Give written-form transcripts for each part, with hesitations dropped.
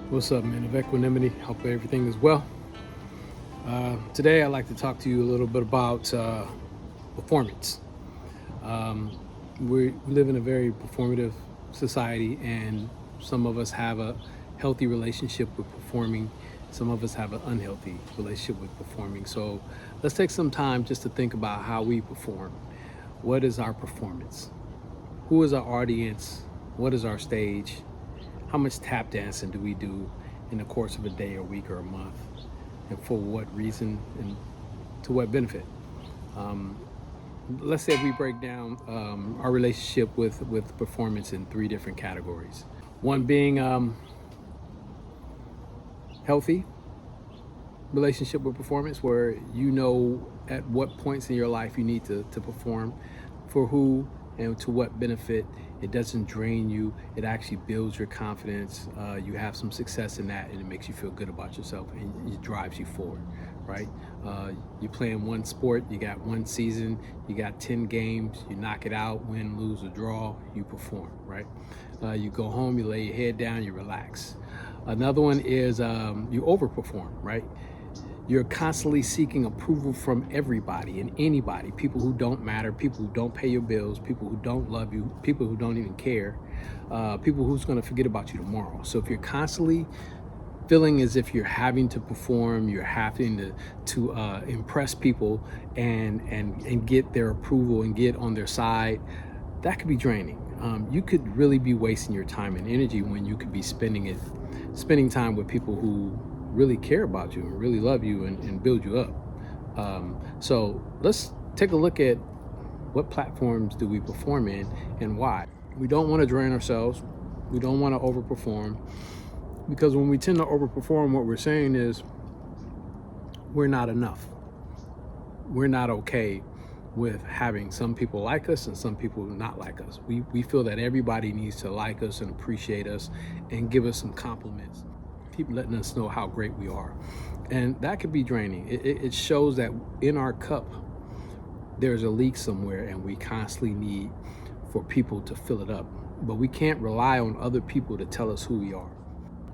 What's up, man? Of Equanimity. Hope everything is well. Today, I'd like to talk to you a little bit about performance. We live in a very performative society, and some of us have a healthy relationship with performing. Some of us have an unhealthy relationship with performing. So let's take some time just to think about how we perform. What is our performance? Who is our audience? What is our stage? How much tap dancing do we do in the course of a day or week or a month? And for what reason and to what benefit? Let's say we break down our relationship with performance in three different categories. One being healthy relationship with performance, where you know at what points in your life you need to perform, for who and to what benefit. It doesn't drain you, it actually builds your confidence. You have some success in that, and it makes you feel good about yourself, and it drives you forward, right? You play in one sport, you got one season, you got 10 games, you knock it out, win, lose, or draw, you perform, right? You go home, you lay your head down, you relax. Another one is you overperform, right? You're constantly seeking approval from everybody and anybody, people who don't matter, people who don't pay your bills, people who don't love you, people who don't even care, people who's going to forget about you tomorrow. So if you're constantly feeling as if you're having to perform, you're having to impress people and get their approval and get on their side, that could be draining. You could really be wasting your time and energy when you could be spending time with people who really care about you and really love you and build you up. So let's take a look at what platforms do we perform in and why. We don't want to drain ourselves. We don't want to overperform, because when we tend to overperform, what we're saying is we're not enough. We're not okay with having some people like us and some people not like us. We feel that everybody needs to like us and appreciate us and give us some compliments, keep letting us know how great we are. And that could be draining. It shows that in our cup, there's a leak somewhere, and we constantly need for people to fill it up. But we can't rely on other people to tell us who we are.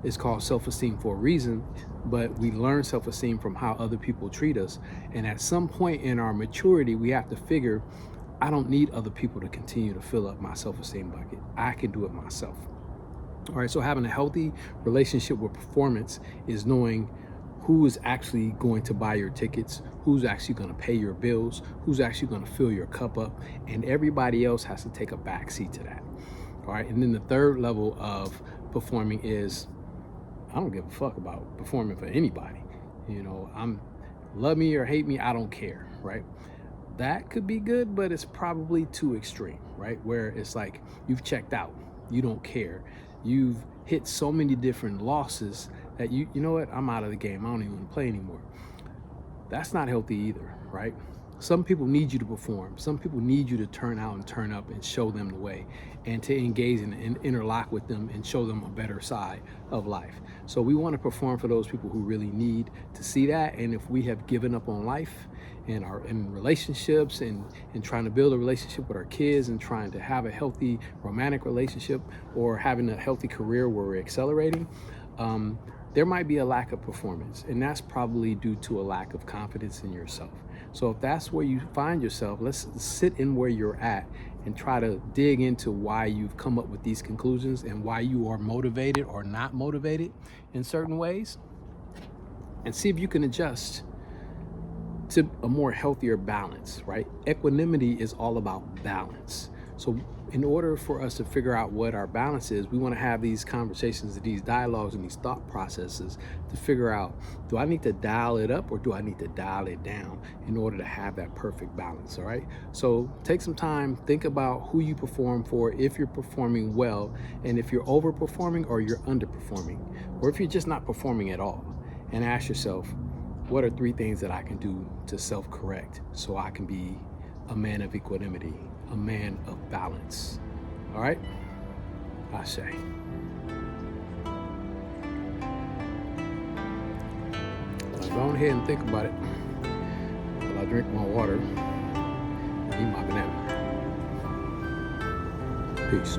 It's called self-esteem for a reason, but we learn self-esteem from how other people treat us. And at some point in our maturity, we have to figure, I don't need other people to continue to fill up my self-esteem bucket. I can do it myself. All right, so having a healthy relationship with performance is knowing who is actually going to buy your tickets, who's actually going to pay your bills, who's actually going to fill your cup up, and everybody else has to take a backseat to that. All right, and then the third level of performing is, I don't give a fuck about performing for anybody. I'm love me or hate me, I don't care, right? That could be good, but it's probably too extreme, right? Where it's like you've checked out, you don't care. You've hit so many different losses that you know what, I'm out of the game, I don't even want to play anymore. That's not healthy either, right? Some people need you to perform. Some people need you to turn out and turn up and show them the way, and to engage and interlock with them and show them a better side of life. So we want to perform for those people who really need to see that. And if we have given up on life and in relationships and trying to build a relationship with our kids and trying to have a healthy romantic relationship or having a healthy career where we're accelerating, there might be a lack of performance, and that's probably due to a lack of confidence in yourself. So if that's where you find yourself, let's sit in where you're at and try to dig into why you've come up with these conclusions and why you are motivated or not motivated in certain ways, and see if you can adjust to a more healthier balance, right? Equanimity is all about balance. So in order for us to figure out what our balance is, we want to have these conversations, these dialogues, and these thought processes to figure out, do I need to dial it up or do I need to dial it down in order to have that perfect balance, all right? So take some time, think about who you perform for, if you're performing well, and if you're overperforming or you're underperforming, or if you're just not performing at all, and ask yourself, what are 3 things that I can do to self-correct so I can be a man of equanimity, a man of balance? All right? I say. Go ahead and think about it while I drink my water and eat my banana. Peace.